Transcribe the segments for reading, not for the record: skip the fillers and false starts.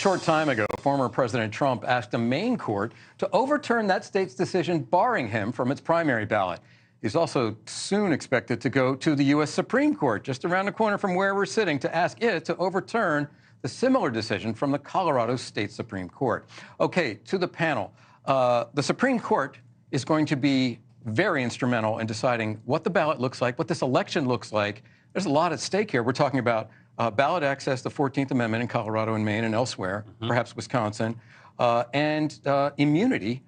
short time ago, former President Trump asked a Maine court to overturn that state's decision barring him from its primary ballot. He's also soon expected to go to the U.S. Supreme Court, just around the corner from where we're sitting, to ask it to overturn the similar decision from the Colorado State Supreme Court. Okay, to the panel. The Supreme Court is going to be very instrumental in deciding what the ballot looks like, what this election looks like. There's a lot at stake here. We're talking about ballot access, the 14th Amendment in Colorado and Maine and elsewhere, perhaps Wisconsin, and immunity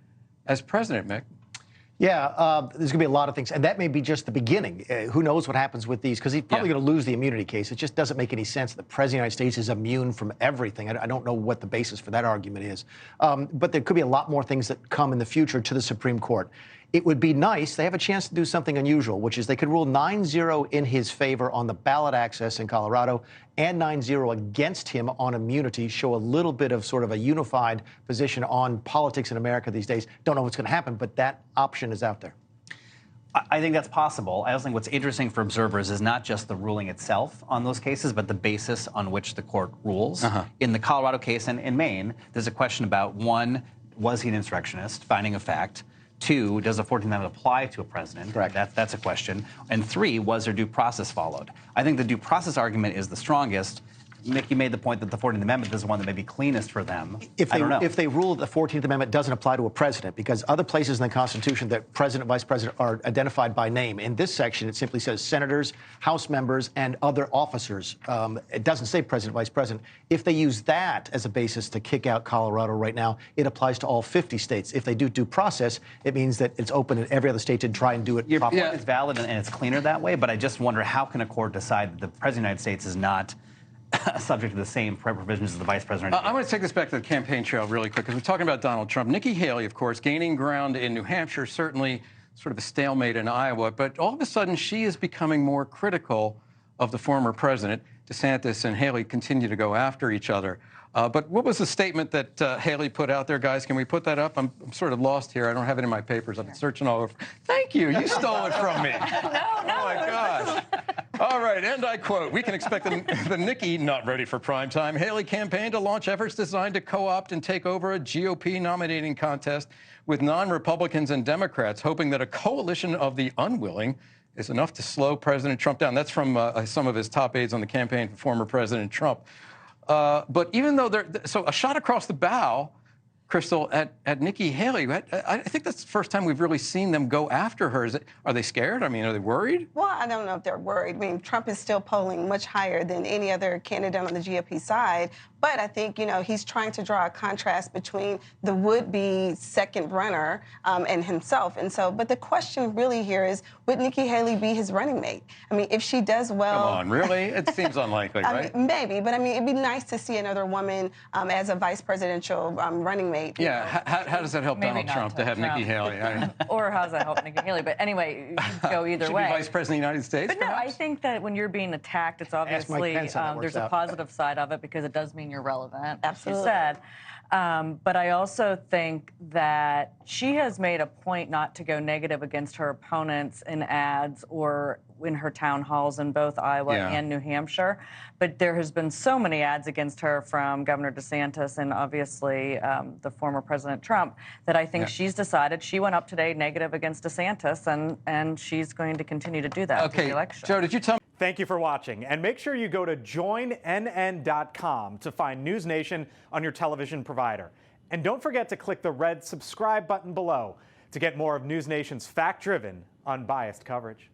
as president, Mick. Yeah, there's going to be a lot of things, and that may be just the beginning. Who knows what happens with these, because he's probably going to lose the immunity case. It just doesn't make any sense that the President of the United States is immune from everything. I don't know what the basis for that argument is. But there could be a lot more things that come in the future to the Supreme Court. It would be nice. They have a chance to do something unusual, which is they could rule 9-0 in his favor on the ballot access in Colorado and 9-0 against him on immunity, show a little bit of sort of a unified position on politics in America these days. Don't know what's going to happen, but that option is out there. I think that's possible. I also think what's interesting for observers is not just the ruling itself on those cases, but the basis on which the court rules. In the Colorado case and in Maine, there's a question about, one, was he an insurrectionist, finding of fact? Two, does the 14th Amendment apply to a president? Correct. That's a question. And three, was there due process followed? I think the due process argument is the strongest. Mick, you made the point that the 14th Amendment is the one that may be cleanest for them. If they rule that the 14th Amendment doesn't apply to a president, because other places in the Constitution that president, vice president are identified by name. In this section, it simply says senators, House members, and other officers. It doesn't say president, vice president. If they use that as a basis to kick out Colorado right now, it applies to all 50 states. If they do due process, it means that it's open in every other state to try and do it properly. Your point is valid and it's cleaner that way, but I just wonder, how can a court decide that the president of the United States is not subject to the same provisions as the vice president? I want to take this back to the campaign trail really quick, because we're talking about Donald Trump. Nikki Haley, of course, gaining ground in New Hampshire, certainly sort of a stalemate in Iowa, but all of a sudden she is becoming more critical of the former president. DeSantis and Haley continue to go after each other. But what was the statement that Haley put out there, guys? Can we put that up? I'm sort of lost here. I don't have it in my papers. I've been searching all over. Thank you. You stole it from me. No. Oh, my gosh. All right, and I quote, we can expect the Nikki not ready for prime time Haley campaign to launch efforts designed to co-opt and take over a GOP nominating contest with non-Republicans and Democrats, hoping that a coalition of the unwilling is enough to slow President Trump down. That's from some of his top aides on the campaign for former President Trump. But even though so a shot across the bow, Crystal, at Nikki Haley, I think that's the first time we've really seen them go after her. Are they scared? I mean, are they worried? Well, I don't know if they're worried. I mean, Trump is still polling much higher than any other candidate on the GOP side. But I think, he's trying to draw a contrast between the would-be second runner and himself. And so, but the question really here is, would Nikki Haley be his running mate? I mean, if she does well... Come on, really? It seems unlikely, right? I mean, maybe, but I mean, it'd be nice to see another woman as a vice presidential running mate. Yeah, how does that help Donald Trump to have Nikki Haley? Or how does that help Nikki Haley? But anyway, you can go either way. Should be vice president of the United States, But no, I think that when you're being attacked, it's obviously, there's a positive side of it, because it does mean you're relevant, Absolutely. as you said. But I also think that she has made a point not to go negative against her opponents in ads or in her town halls in both Iowa and New Hampshire. But there has been so many ads against her from Governor DeSantis and obviously the former President Trump that I think she's decided. She went up today negative against DeSantis, and she's going to continue to do that through the election. Joe, did you tell me? Thank you for watching, and make sure you go to joinnn.com to find NewsNation on your television provider. And don't forget to click the red subscribe button below to get more of NewsNation's fact-driven, unbiased coverage.